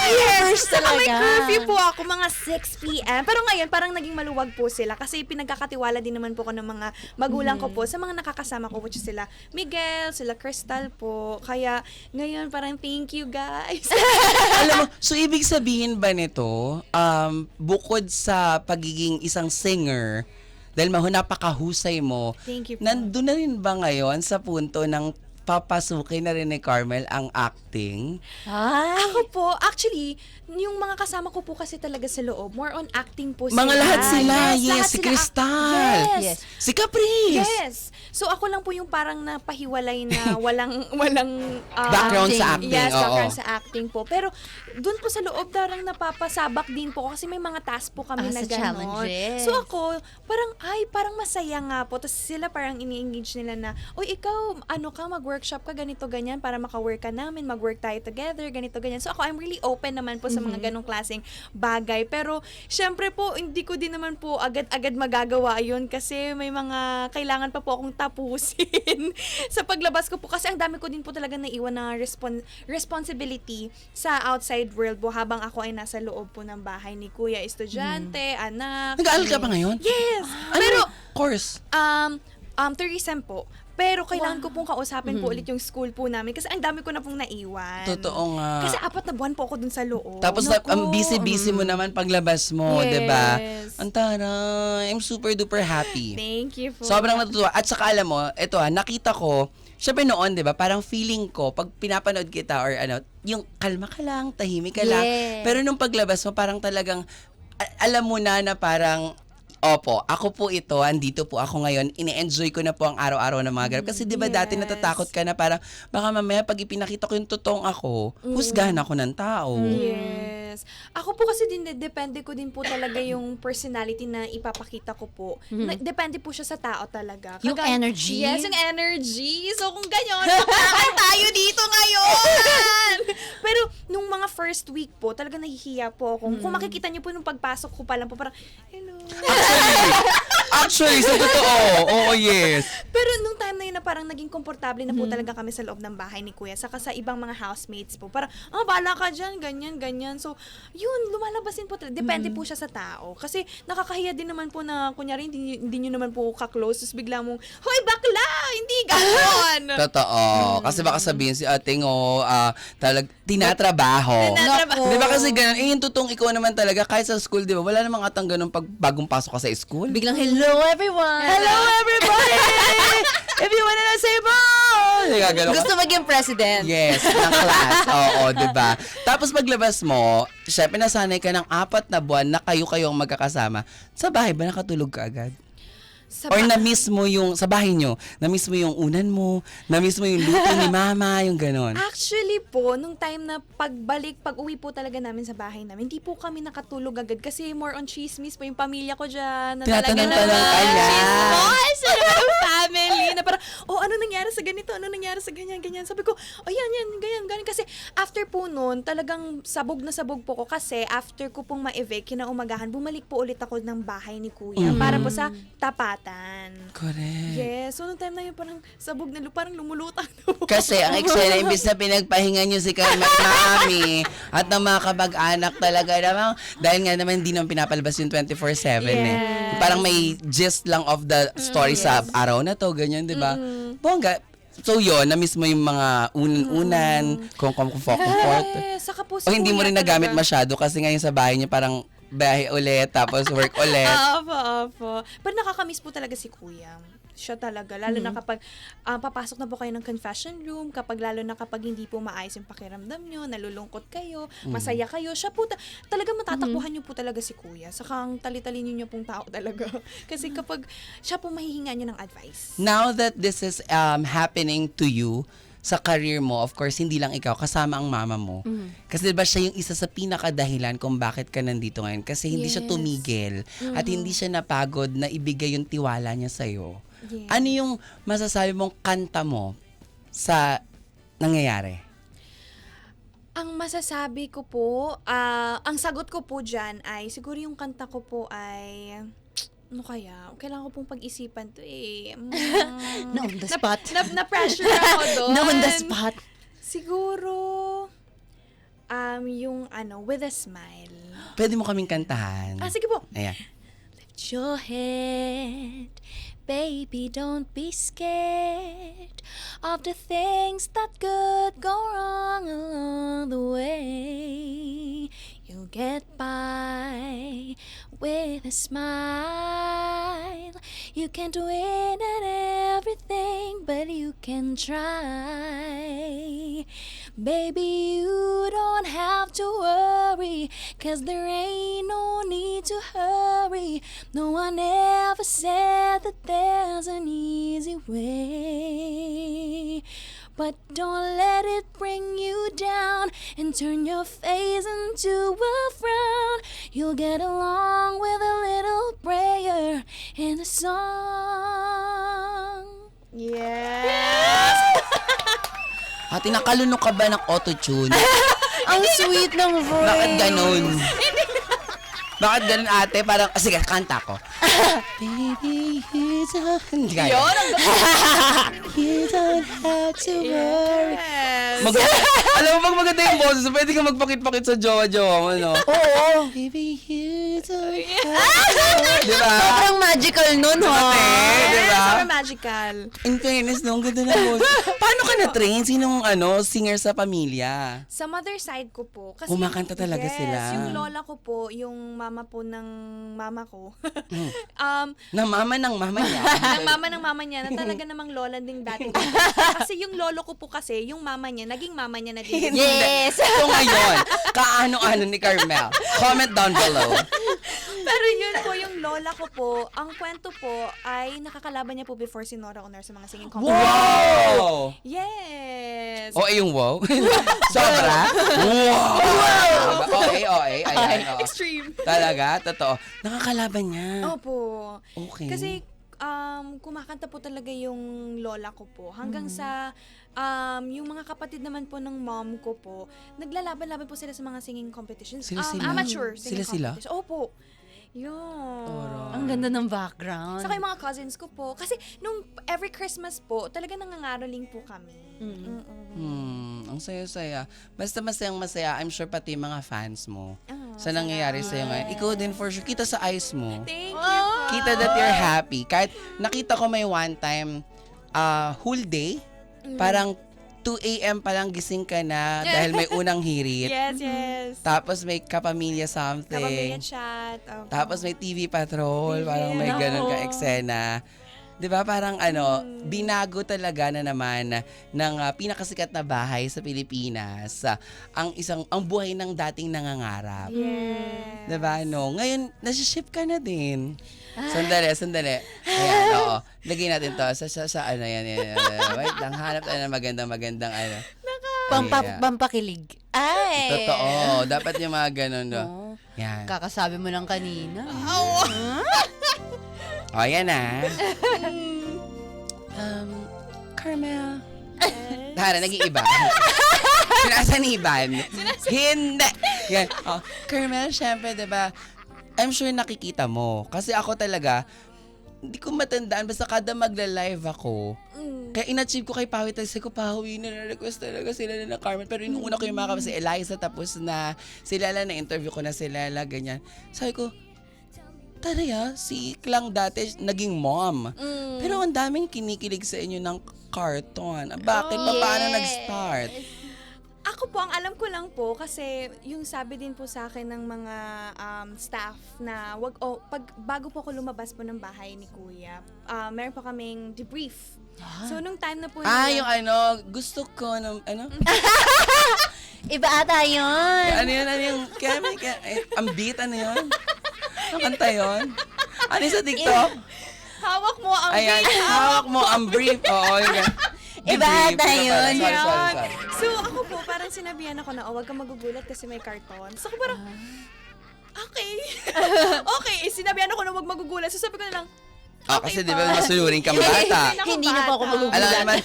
First Saka may talaga. curfew po ako, mga 6 p.m. Pero ngayon, parang naging maluwag po sila kasi pinagkakatiwala din naman po ko ng mga magulang ko po sa mga nakakasama ko, which is sila Miguel, sila Crystal po. Kaya ngayon, parang thank you guys. Alam mo, so ibig sabihin ba nito, bukod sa pagiging isang singer, dahil napakahusay mo, Thank you po. nandun na rin ba ngayon sa punto ng papasukin na rin ni Carmel ang acting? Ay. Ako po, actually, yung mga kasama ko po kasi talaga sa loob, more on acting po sila. Mga lahat sila, yes. lahat Si sila Crystal. Yes. Yes. Si Caprice. Yes. So ako lang po yung parang napahiwalay na walang Background sa acting, Yes, oo. background sa acting po. Pero doon po sa loob darang napapasabak din po kasi may mga task po kami na Sa gano'n. challenges. So ako, parang masaya nga po. Tapos sila parang ini-engage nila na, "Uy, ikaw, mag-workshop ka, ganito, ganyan, para maka-work ka namin, mag-work tayo together, ganito, ganyan." So ako, I'm really open naman po sa mga ganong klaseng bagay. Pero, syempre po, hindi ko din naman po agad-agad magagawa yun kasi may mga kailangan pa po akong tapusin sa paglabas ko po. Kasi ang dami ko din po talaga naiwan na responsibility sa outside world po habang ako ay nasa loob po ng bahay ni Kuya, estudyante, anak. Nag-aaral ka pa ngayon? Yes! Ano Pero, course? tourism po. Pero kailangan ko pong kausapin po ulit yung school po namin kasi ang dami ko na pong naiwan. Totoo nga. Kasi 4 na buwan po ako dun sa loob. Tapos ang busy-busy mo naman paglabas mo, Yes. 'di ba? Ang taray, I'm super duper happy. Thank you po. Sobrang natutuwa. At saka alam mo, ito nakita ko, syempre noon, 'di ba? Parang feeling ko pag pinapanood kita or yung kalma ka lang, tahimik ka lang. Yes. Pero nung paglabas mo, parang talagang alam mo na parang Opo, ako po ito, andito po ako ngayon, ini-enjoy ko na po ang araw-araw ng mga ganap. Kasi di ba dati Yes. natatakot ka na parang, baka mamaya pag ipinakita ko yung totoong ako, husgahan ako ng tao. Yes. Ako po kasi din, depende ko din po talaga yung personality na ipapakita ko po. Depende po siya sa tao talaga. Yung energy? Yes, yung energy. So kung ganyan, bakit tayo dito ngayon? Pero nung mga first week po, talaga nahihiya po ako. Kung makikita niyo po nung pagpasok ko pa lang po, parang, hello. Actually, sa totoo, oo, yes. Pero nung time na yun na parang naging komportable na po talaga kami sa loob ng bahay ni Kuya, saka sa ibang mga housemates po, parang, bahala ka dyan, ganyan, ganyan. So, yun, lumalabas din po talaga. Depende po siya sa tao. Kasi nakakahiya din naman po na, kunyari, hindi nyo naman po ka-close, tapos bigla mong, hoy, bakla! Hindi ganon! Totoo. Kasi baka sabihin si ating, tinatrabaho. Tinatrabaho. Di ba kasi ganun, yung totoong ikaw naman talaga, kahit sa school, di ba, wala namang atang ganun pag bagong pasok ka sa school. Biglang, hello everyone! Hello everybody! If you wanna know, say bye! Gusto maging president. Yes, ng class. Oo, di ba? Tapos paglabas mo, syempre nasanay ka ng 4 na buwan na kayo-kayo ang magkakasama. Sa bahay ba nakatulog ka agad? Or na-miss mo yung, sa bahay nyo, na-miss mo yung unan mo, na-miss mo yung luto ni mama, yung ganon. Actually po, nung time na pag-uwi po talaga namin sa bahay namin, hindi po kami nakatulog agad kasi more on chismis po yung pamilya ko dyan. Na talaga Tinatanong-tanong ka niya. Chismos! Yung family. Na parang, ano nangyari sa ganito? Ano nangyari sa ganyan, ganyan? Sabi ko, yan, ganyan. Kasi after po nun, talagang sabog na sabog po ko kasi after ko pong ma-evict, kinaumagahan, bumalik po ulit ako ng bahay ni Kuya para po sa tapatan. Correct. Yes. So, nung time na yun, parang sabog na, parang lumulutang na po. Kasi ang eksena, imbis na pinagpahinga nyo si Carmen at Mami at ng mga kabag-anak talaga naman, dahil nga naman hindi naman pinapalabas yung 24/7 Yes. Parang may gist lang of the story sa araw na to, ganyan, di ba? Bongga. So yun, na-miss mo yung mga unan-unan, kung comfort. Saka po si O hindi mo Kuya rin nagamit talaga. masyado kasi ngayon sa bahay niya parang bahay ulit, tapos work ulit. Opo. Pero nakakamiss po talaga si Kuya. Siya talaga. Lalo na kapag papasok na po kayo ng confession room, lalo na kapag hindi po maayos yung pakiramdam nyo, nalulungkot kayo, masaya kayo, siya po talaga matatakbuhan nyo po talaga si Kuya. Saka ang tali-talino nyo pong tao talaga. Kasi kapag siya po mahihinga nyo ng advice. Now that this is happening to you, sa career mo, of course, hindi lang ikaw, kasama ang mama mo. Kasi diba siya yung isa sa pinakadahilan kung bakit ka nandito ngayon. Kasi hindi siya Yes. tumigil at hindi siya napagod na ibigay yung tiwala niya sa'yo. Yes. Ano yung masasabi mong kanta mo sa nangyayari? Ang masasabi ko po, ang sagot ko po dyan ay, siguro yung kanta ko po ay, ano kaya? Kailangan ko pong pag-isipan to eh. Na on the spot. Na-pressure ako doon. Na on the spot. Siguro, yung With a Smile. Pwede mo kaming kantahan. Sige po. Ayan. Lift your head, baby, don't be scared of the things that could go wrong along the way. You'll get by with a smile. You can't win at everything, but you can try. Baby, you don't have to worry, 'cause there ain't no need to hurry. No one ever said that there's an easy way. But don't let it bring you down and turn your face into a frown. You'll get along with a little prayer in the song. Yes! Ate, nakalunok ka ba ng auto-tune? Ang sweet ng voice. Bakit ganun? Bakit ganun, ate? Parang, sige, kanta ko. Baby, you don't... Hindi kaya. You don't have to worry. Alam mo, pag maganda yung boses, pwede ka magpakit-pakit sa jowa-jowa mo, no? Oo. Baby, you don't have to worry. Diba? Sobrang magical nun, ha? Diba? Super magical. In fairness, no, ang ganda ng boses. Paano ka na-train? Sinong, singer sa pamilya? Sa mother side ko po. Kasi Kumakanta talaga yes, sila. Yung lola ko po, yung mama po ng mama ko. Na mama ng mama niya. ng mama niya na talaga namang lola din dati. Kasi yung lolo ko po kasi, yung mama niya, naging mama niya na din. Yes. So ngayon, kaano-ano ni Carmel? Comment down below. Pero yun po yung lola lola ko po, ang kwento po ay nakakalaban niya po before si Nora Honor sa mga singing competition. Wow! Yes! O, yung wow? Sobra? Wow! Okay. Ayan, oo. Extreme! Talaga? Totoo. Nakakalaban niya. Opo. Okay. Kasi kumakanta po talaga yung lola ko po. Hanggang sa yung mga kapatid naman po ng mom ko po, naglalaban-laban po sila sa mga singing competitions. Sila-sila? Amateur singing Sila-sila? competitions. Opo. Yun. Ang ganda ng background. Saka yung mga cousins ko po. Kasi nung every Christmas po, talaga nangangaroling po kami. Ang saya-saya. Basta masayang-masaya, I'm sure pati mga fans mo. Oh, Sa nangyayari sa'yo ngayon. Ikaw din for sure. Kita sa eyes mo. Thank you po. Kita that you're happy. Kahit nakita ko may one time, whole day, parang 2 a.m. pa lang gising ka na dahil may unang hirit. Yes. Tapos may kapamilya something. Kapamilya chat. Opo. Tapos may TV Patrol. Parang may ganun ka eksena. 'Di ba? Parang binago talaga na naman ng pinakasikat na bahay sa Pilipinas ang buhay ng dating nangangarap. Yes. 'Di ba? No, ngayon nasi-ship ka na din. Sandali. Ayan, oo. Lagyan natin to sa ano yan. Wait lang, hanap tayo ng magandang ano. Pampakilig. Ay! Totoo. Dapat yung mga ganun, no? Oo. Yan. Kakasabi mo lang kanina. O, yan na. Carmel. Tara, nag-iiba. Sinasaniban. Hindi. Yan. Oh, Carmel, syempre, diba, I'm sure nakikita mo. Kasi ako talaga, hindi ko matandaan. Basta kada magla-live ako, kaya in-achieve ko kay Pawi. Tapos ko, Pawi, na-request talaga sila na Carmen. Pero inuuna ko yung mga si Eliza, tapos na si Lala, na-interview ko na si Lala, ganyan. Sabi ko, Taraya, si Klang dati naging mom. Pero ang daming kinikilig sa inyo ng cartoon. Bakit? Paano nag-start? Ako po, ang alam ko lang po, kasi yung sabi din po sa akin ng mga staff na bago po ako lumabas po ng bahay ni Kuya, meron pa kaming debrief. So, nung time na po Yung gusto ko ng, Iba ata yun. ano yung, ang beat, ano yun? Ang kanta yun? Ano yung sa TikTok? hawak mo ang Ayan, video. hawak mo ang brief. Oo, yun. Iba ata yun. Sorry. So, ako po, parang sinabihan ako na, huwag kang magugulat kasi may carton. So, ako parang, okay. Okay, sinabihan ako na huwag magugulat. So, sabi ko na lang, Kasi di ba masunurin kang bata? Hindi na po ako magugulat. Alam naman,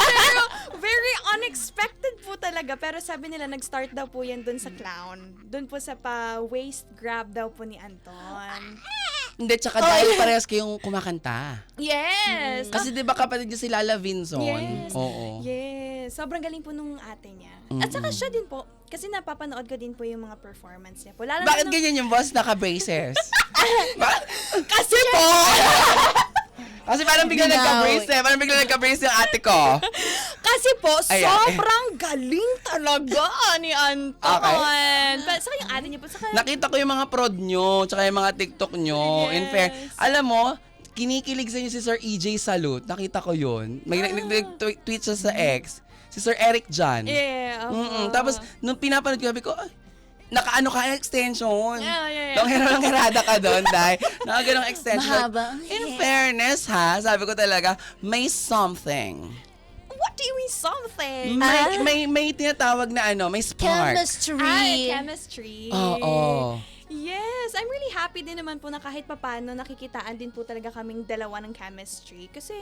pero very unexpected po talaga. Pero sabi nila, nag-start daw po yan dun sa clown. Dun po sa pa-waist grab daw po ni Anton. Hindi, tsaka dahil parehas kayong kumakanta. Yes! Kasi di ba kapatid niya si Lala Vinson? Yes. Oo. Yes. Sobrang galing po nung ate niya. At saka siya din po, kasi napapanood ko din po yung mga performance niya po. Lalo Bakit na ganyan yung boss? Naka-braces? Kasi po! Kasi parang bigla nagka-brace Parang bigla nagka-brace yung ate ko. Kasi po, Ayan. sobrang galing talaga ni Anton. Okay. Saka yung ate niya po, saka Nakita ko yung mga prod nyo, tsaka yung mga TikTok nyo. Yes. In fair, alam mo, kinikilig sa inyo si Sir EJ Salute. Nakita ko yun. May nag-tweet siya sa X. Si Sir Eric Jan. yeah. Tapos, nung pinapanood ko, sabi ko, ay, naka-ano ka extension. Yeah. Long herada ka doon, dahil naka-ganong extension. Mahaba. In fairness, sabi ko talaga, may something. What do you mean something? May tinatawag na may spark. Chemistry. Chemistry. Oo. Yes, I'm really happy din naman po na kahit papano nakikitaan din po talaga kaming dalawa ng chemistry. Kasi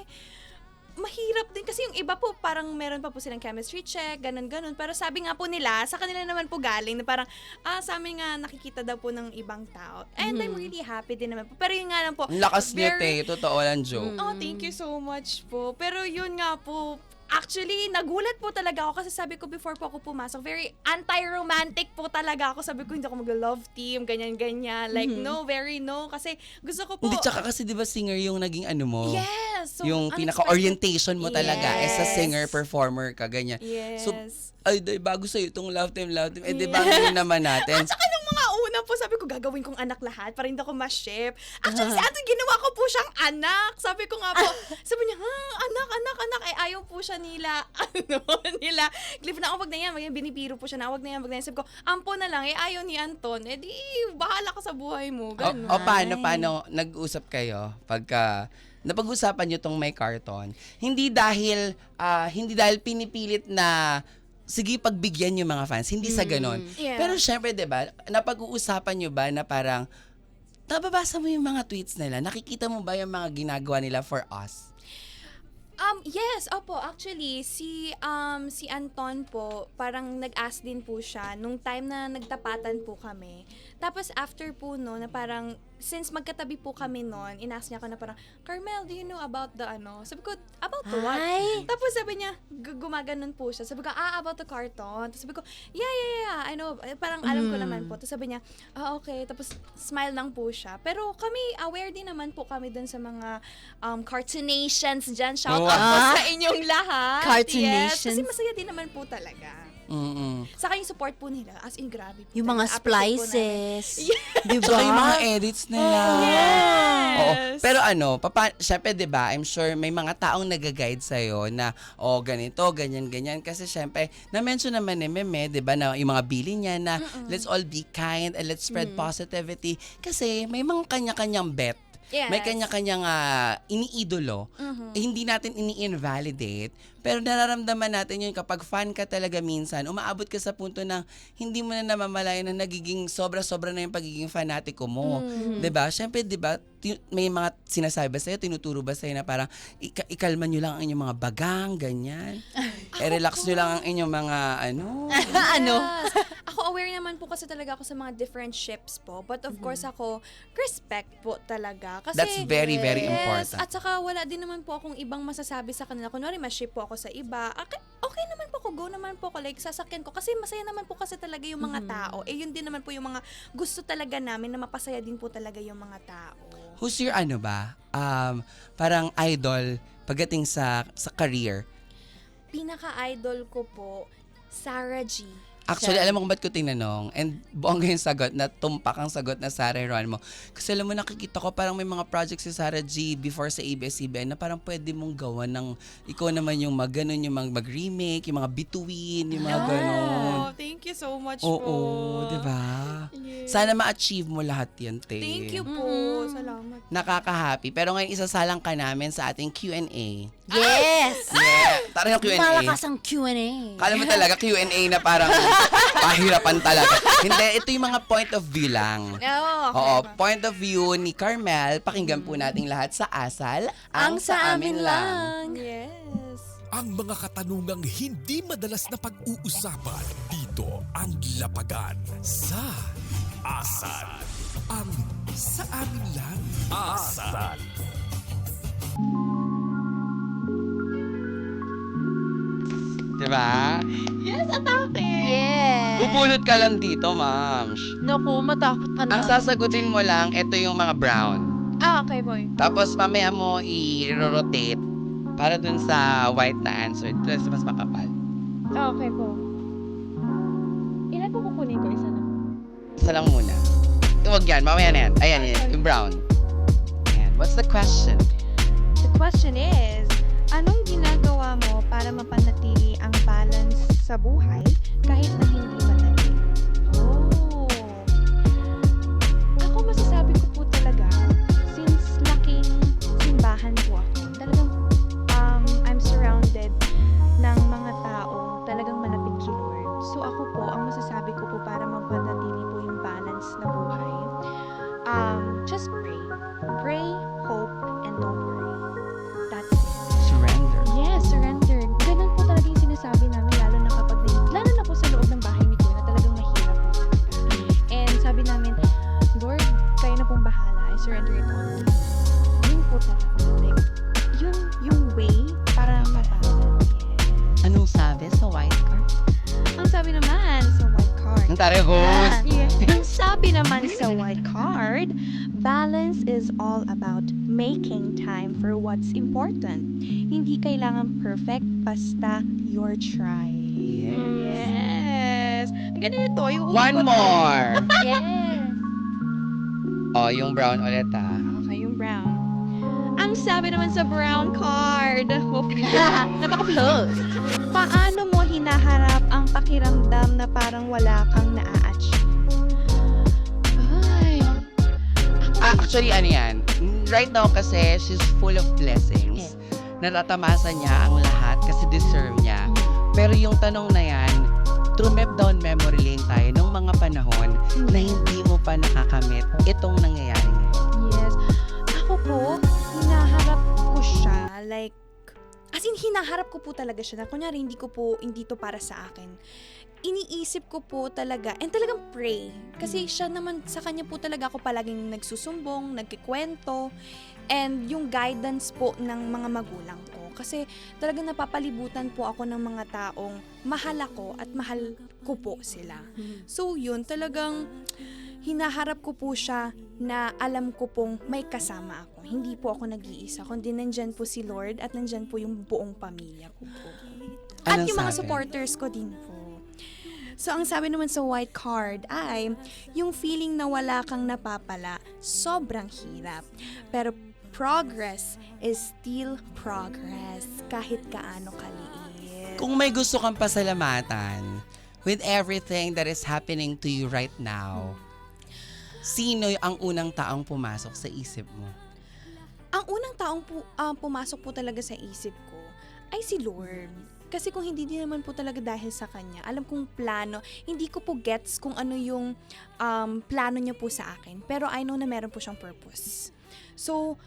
mahirap din. Kasi yung iba po parang meron pa po silang chemistry check, ganun. Pero sabi nga po nila, sa kanila naman po galing na parang, sa amin nga nakikita daw po ng ibang tao. And I'm really happy din naman po. Pero yun nga lang po. Ang lakas niya, totoo lang joke. Oh, thank you so much po. Pero yun nga po, actually, nagulat po talaga ako kasi sabi ko before po ako pumasok, very anti-romantic po talaga ako. Sabi ko, hindi ako mag-love team, ganyan-ganyan. Like, no, very no. Kasi gusto ko po... Hindi, tsaka kasi di ba singer yung naging mo? Yes! So, yung unexpected- pinaka-orientation mo talaga as a Yes. singer, performer ka, ganyan. Yes. So, ay, bago sa'yo itong love team. Eh, di ba ngayon naman natin? At saka nung mga una po, sabi ko, gagawin kong anak lahat para hindi ako ma-ship. Actually, si Anton, ginawa ko po siyang anak. Sabi ko nga po, sabi niya, anak. Eh, ayaw po siya nila, nila Cliff na, wag na yan. Binibiro po siya na, wag na yan. Sabi ko, ampo na lang, ayaw ni Anton. Di, bahala ka sa buhay mo. Ganun. O paano nag-usap kayo pagka napag-usapan nyo tong may karton? Hindi dahil pinipilit na sige pagbigyan yung mga fans, hindi sa ganon. Yeah. Pero syempre, 'di ba, napag-uusapan nyo ba na parang nababasa mo yung mga tweets nila? Nakikita mo ba yung mga ginagawa nila for us? Yes, opo. Actually, si Anton po, parang nag-ask din po siya nung time na nagtapatan po kami. Tapos after po no, na parang, since magkatabi po kami noon, inask niya ako na parang, Carmel, do you know about the ano? Sabi ko, about the what? Tapos sabi niya, gumaganon po siya. Sabi ko, about the carton. Tapos sabi ko, yeah, I know. Parang alam ko naman po. Tapos sabi niya, okay. Tapos smile lang po siya. Pero kami, aware din naman po kami dun sa mga cartonations dyan. Shout out po sa inyong lahat. Cartonations. Yes, kasi masaya din naman po talaga. Saka yung support po nila, as in grabe po. Yung mga Appreciate po namin. splices. Di Tsaka yung ba? mga edits nila. Yes! Oo. Pero syempre, di ba, I'm sure may mga taong nag-guide sa'yo na, ganito, ganyan. Kasi syempre, na-mention naman ni Meme, di ba, na yung mga bili niya na let's all be kind and let's spread positivity. Kasi may mga kanya-kanyang bet. Yes. May kanya-kanyang iniidolo. Hindi natin ini-invalidate. Pero nararamdaman natin yun kapag fan ka talaga minsan, umaabot ka sa punto na hindi mo na namamalayan na nagiging sobra-sobra na yung pagiging fanatiko mo. 'Di ba? Syempre, 'di ba, may mga sinasabi ba sa'yo, tinuturo ba sa'yo na parang ikalma nyo lang ang inyong mga bagang, ganyan. I-relax nyo lang ang inyong mga Yes. Ako aware naman po kasi talaga ako sa mga different ships po. But of course ako, respect po talaga. Kasi, That's very, very important. At saka wala din naman po akong ibang masasabi sa kanila. Kunwari, ma-ship po ako sa iba. Okay naman po ako, go naman po ako. Like, sasakyan ko. Kasi masaya naman po kasi talaga yung mga tao. Yun din naman po yung mga gusto talaga namin na mapasaya din po talaga yung mga tao. Who's your parang idol pagdating sa career? Pinaka-idol ko po, Sarah G. Actually, alam mo kung ba't ko tinanong? And bongga yung sagot na tumpak ang sagot na Sarah Ron mo. Kasi alam mo, nakikita ko parang may mga projects si Sarah G before sa ABS-CBN na parang pwede mong gawa ng, ikaw naman yung mag-ganon, yung mag-remake, yung mga bituin, yung mga ganon. Oh, thank you so much Oo, po. di ba? Yes. Sana ma-achieve mo lahat yan, te. Thank you po. Salamat. Nakaka-happy. Pero ngayon, isasalang ka namin sa ating Q&A. Yes! Yeah! Tara yung Q&A. Malakas ang Q&A. Kala mo talaga Q&A na parang pahirapan talaga. Hindi, ito yung mga point of view lang. Okay. Oo, point of view ni Carmel. Pakinggan po nating lahat sa Asal. Ang sa amin lang. Yes. Ang mga katanungang hindi madalas na pag-uusapan dito ang lapagan sa Asal. Ang sa amin lang. Asal. Diba? Yes! Yes! Bubunot ka lang dito, ma'am. Naku, matakot ka na. Ang sasagutin mo lang, ito yung mga brown. Okay, boy. Tapos mamaya mo i-rotate para dun sa white na answer. Tapos mas makapal. Okay po. Ilan po kukunin ko? Isa na. Isa lang muna. Huwag yan, mamaya na yan. Ayan, yung brown. Ayan. What's the question? The question is, anong ginagawa mo para mapanatili ang balance sa buhay kahit na hindi madali? Oh. Ako masasabi ko po talaga, since laking simbahan po ako, talagang I'm surrounded ng mga tao talagang malapit kay Lord. So ako po, ang masasabi ko po para mapanatili po yung balance na buhay, just pray. Pray, hope, and don't worry. That's it. Surrender. Yes, surrender. Ganun po talaga yung sinasabi namin, lalo na po sa loob ng bahay ni Kuya na talagang mahirap po talaga. And sabi namin, Lord, kayo na pong bahala. I surrender it all. Yun po talaga. Like, yung way para mabalance. Anong sabi sa white card? Ang sabi naman sa white card. Ang tari host. Ang sabi naman sa white card, balance is all about making time for what's important. Hindi kailangan perfect, basta you're trying. Yes. Yes. Ganito, yung One more. Yes. Oh, yung brown ulit ah. Okay, yung brown. Ang sabi naman sa brown card, Napaka-close. paano mo hinaharap ang pakiramdam na parang wala kang naa-achieve? Ay, Actually, ano yan? Right now kasi, she's full of blessings. Natatamasa niya ang lahat kasi deserve niya. Pero yung tanong na yan, through down memory lane tayo nung mga panahon na hindi mo pa nakakamit itong nangyayari ngayon. yes. Ako po, hinaharap ko siya. Like, as in, hinaharap ko po talaga siya na kunyari, hindi to para sa akin. Iniisip ko po talaga, and talagang pray. Kasi siya naman, sa kanya po talaga ako palaging nagsusumbong, nagkikwento, and yung guidance po ng mga magulang ko. Kasi talagang napapalibutan po ako ng mga taong mahal ako at mahal ko po sila. So yun, talagang hinaharap ko po siya na alam ko pong may kasama ako. Hindi po ako nag-iisa, kundi nandyan po si Lord at nandyan po yung buong pamilya ko po. At Anong yung mga sabi? supporters ko din po. So, ang sabi naman sa white card ay, yung feeling na wala kang napapala, sobrang hirap. Pero progress is still progress, kahit kaano kaliit. Kung may gusto kang pasalamatan with everything that is happening to you right now, sino ang unang taong pumasok sa isip mo? Ang unang taong pumasok po talaga sa isip ko ay si Lord. Kasi kung hindi din naman po talaga dahil sa Kanya, alam kong plano, hindi ko po gets kung ano yung plano niya po sa akin. Pero I know na meron po siyang purpose. So,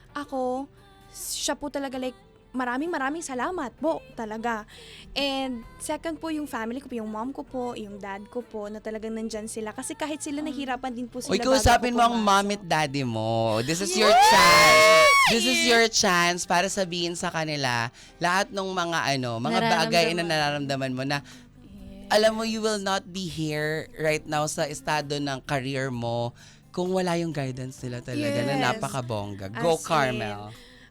siya po talaga like, maraming salamat po talaga. And second po yung family ko po, yung mom ko po, yung dad ko po, na talagang nandyan sila. Kasi kahit sila nahirapan din po sila. Uy, kausapin mo ang mom at daddy mo. This is your chance. This is your chance para sabihin sa kanila lahat ng mga mga bagay na nararamdaman mo na alam mo, you will not be here right now sa estado ng career mo kung wala yung guidance nila talaga na Yes. napakabongga. Go, As in, Carmel.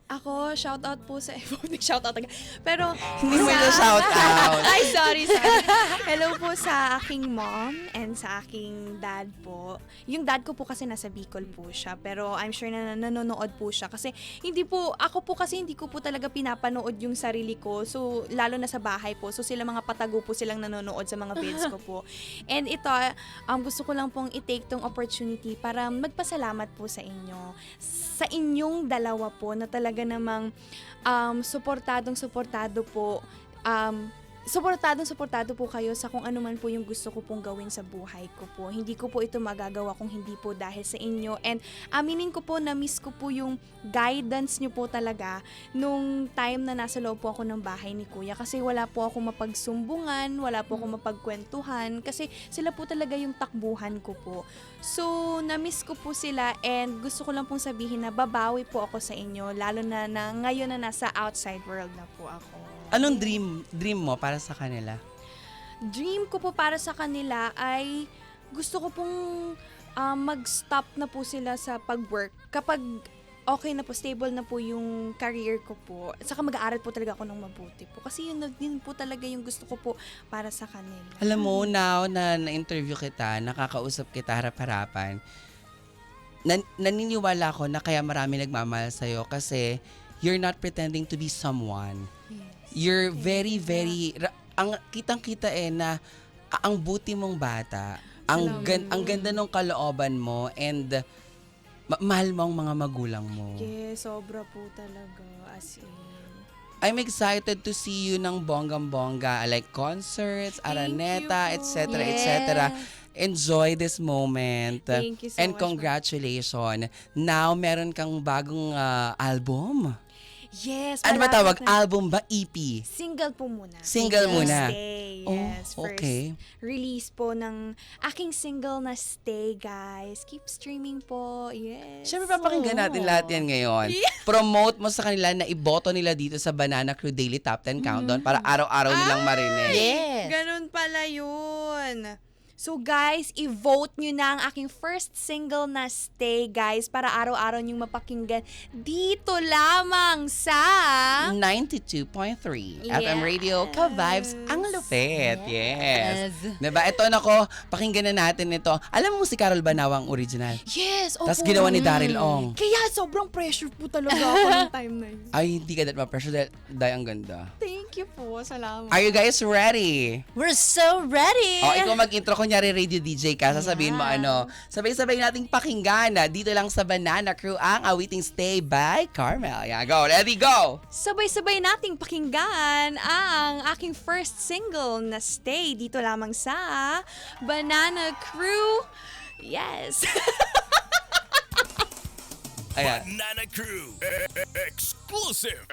Ako, shoutout po sa... shoutout agad. Pero... Hindi mo na shout out. Ay, sorry. Hello po sa aking mom and sa aking dad po. Yung dad ko po kasi nasa Bicol po siya. Pero I'm sure na nanonood po siya. Kasi ako po kasi hindi ko po talaga pinapanood yung sarili ko. So, lalo na sa bahay po. So, sila mga patago po silang nanonood sa mga vids ko po. And ito, gusto ko lang pong i-take tong opportunity para magpasalamat po sa inyo. Sa inyong dalawa po na talaga namang suportado po suportado po kayo sa kung ano man po yung gusto ko pong gawin sa buhay ko po. Hindi ko po ito magagawa kung hindi po dahil sa inyo. And aminin ko po na miss ko po yung guidance nyo po talaga nung time na nasa loob po ako ng bahay ni Kuya. Kasi wala po ako mapagsumbungan, wala po ako mapagkwentuhan. Kasi sila po talaga yung takbuhan ko po. So, na-miss ko po sila and gusto ko lang pong sabihin na babawi po ako sa inyo. Lalo na ngayon na nasa outside world na po ako. Anong dream mo para sa kanila? Dream ko po para sa kanila ay gusto ko pong mag-stop na po sila sa pag-work kapag okay na po, stable na po yung career ko po. Saka mag-aaral po talaga ako ng mabuti po. Kasi yun na din po talaga yung gusto ko po para sa kanila. Alam mo, now na na-interview kita, nakakausap kita harap-harapan, naniniwala ko na kaya marami nagmamahal sa'yo kasi you're not pretending to be someone. You're very, ang kitang-kita na ang buti mong bata, ang ganda ng kalooban mo, and mahal mo ang mga magulang mo. Yes, sobra po talaga. As in. I'm excited to see you ng bonggang-bongga, like concerts, Araneta, you po. etc., etc. Enjoy this moment. Thank you so and much. congratulations. Now, meron kang bagong album. Yes. Ano ba malapit tawag? na- Album ba? EP? Single po muna. Single muna. Stay. Oh, Yes. okay. First release po ng aking single na Stay, guys. Keep streaming po. Yes. Siyempre, papakinggan natin lahat yan ngayon. Promote mo sa kanila na iboto nila dito sa Banana Crew Daily Top 10 Countdown para araw-araw nilang marinig. Yes. Ganun pala yun. So guys, i-vote nyo na ang aking first single na Stay, guys, para araw-araw nyong mapakinggan dito lamang sa 92.3 Yes. FM Radio Ka-Vibes ang lupit. Yes. Yes. Diba? Ito nako, pakinggan na natin ito. Alam mo si Carol Banawa ang original? Yes, opo. Tapos ginawa ni Daryl Ong. Kaya sobrang pressure po talaga ako ng time na yun. Ay, hindi ka that ma-pressure dahil ang ganda. Thank you po, salamat. Are you guys ready? We're so ready! O, ikaw mag-intro. Kunyari radio DJ ka, sasabihin mo Yeah. sabay-sabay nating pakinggan na dito lang sa Banana Crew ang awiting Stay by Carmel. Yeah, go. Ready, go! Sabay-sabay nating pakinggan ang aking first single na Stay dito lamang sa Banana Crew. Yes. Ayan. Banana Crew. Exclusive.